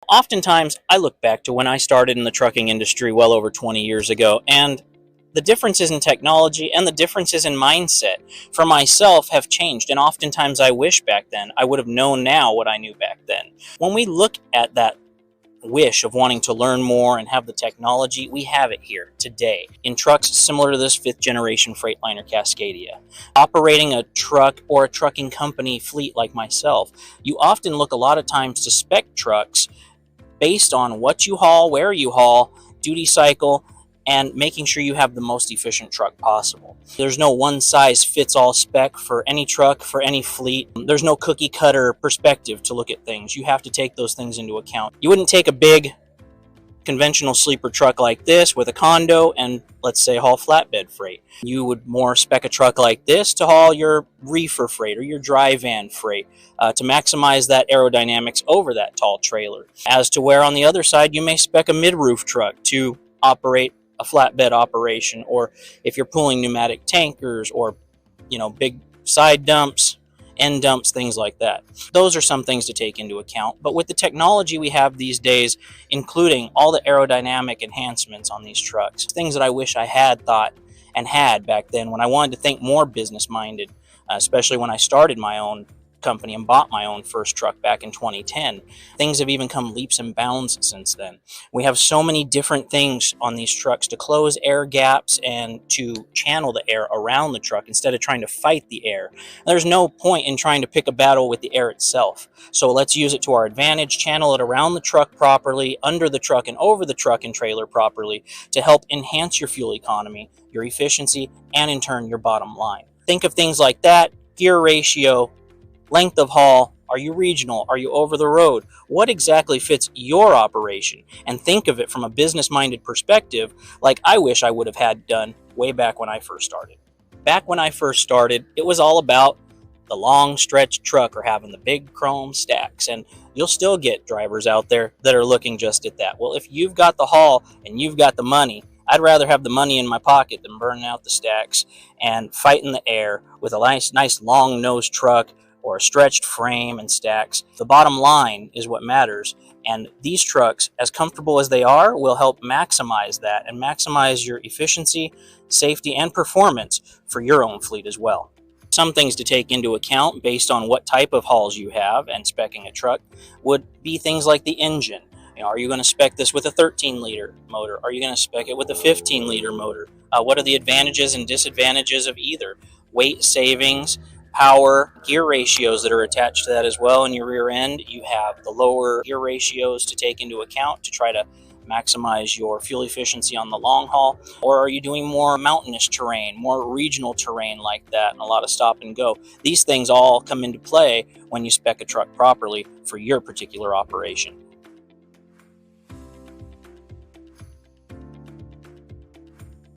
Oftentimes, I look back to when I started in the trucking industry well over 20 years ago, and the differences in technology and the differences in mindset for myself have changed. And oftentimes, I wish back then I would have known now what I knew back then. When we look at that wish of wanting to learn more and have the technology, we have it here today in trucks similar to this fifth generation Freightliner Cascadia. Operating a truck or a trucking company fleet like myself, you often look a lot of times to spec trucks based on what you haul, where you haul, duty cycle, and making sure you have the most efficient truck possible. There's no one size fits all spec for any truck, for any fleet. There's no cookie cutter perspective to look at things. You have to take those things into account. You wouldn't take a big conventional sleeper truck like this with a condo and, let's say, haul flatbed freight. You would more spec a truck like this to haul your reefer freight or your dry van freight to maximize that aerodynamics over that tall trailer. As to where on the other side you may spec a mid-roof truck to operate a flatbed operation, or if you're pulling pneumatic tankers or big side dumps, end dumps, things like that. Those are some things to take into account. But with the technology we have these days, including all the aerodynamic enhancements on these trucks, things that I wish I had thought and had back then when I wanted to think more business minded, especially when I started my own company and bought my own first truck back in 2010. Things have even come leaps and bounds since then. We have so many different things on these trucks to close air gaps and to channel the air around the truck instead of trying to fight the air. There's no point in trying to pick a battle with the air itself. So let's use it to our advantage, channel it around the truck properly, under the truck and over the truck and trailer properly to help enhance your fuel economy, your efficiency, and in turn your bottom line. Think of things like that: gear ratio, length of haul. Are you regional? Are you over the road? What exactly fits your operation? And think of it from a business-minded perspective, like I wish I would have had done way back when I first started. Back when I first started, it was all about the long stretch truck or having the big chrome stacks. And you'll still get drivers out there that are looking just at that. Well, if you've got the haul and you've got the money, I'd rather have the money in my pocket than burning out the stacks and fighting the air with a nice long nose truck or a stretched frame and stacks. The bottom line is what matters, and these trucks, as comfortable as they are, will help maximize that and maximize your efficiency, safety, and performance for your own fleet as well. Some things to take into account based on what type of hauls you have and speccing a truck would be things like the engine. Are you going to spec this with a 13-liter motor? Are you going to spec it with a 15-liter motor? What are the advantages and disadvantages of either? Weight savings, power, gear ratios that are attached to that as well. In your rear end, you have the lower gear ratios to take into account to try to maximize your fuel efficiency on the long haul. Or are you doing more mountainous terrain, more regional terrain like that, and a lot of stop and go? These things all come into play when you spec a truck properly for your particular operation.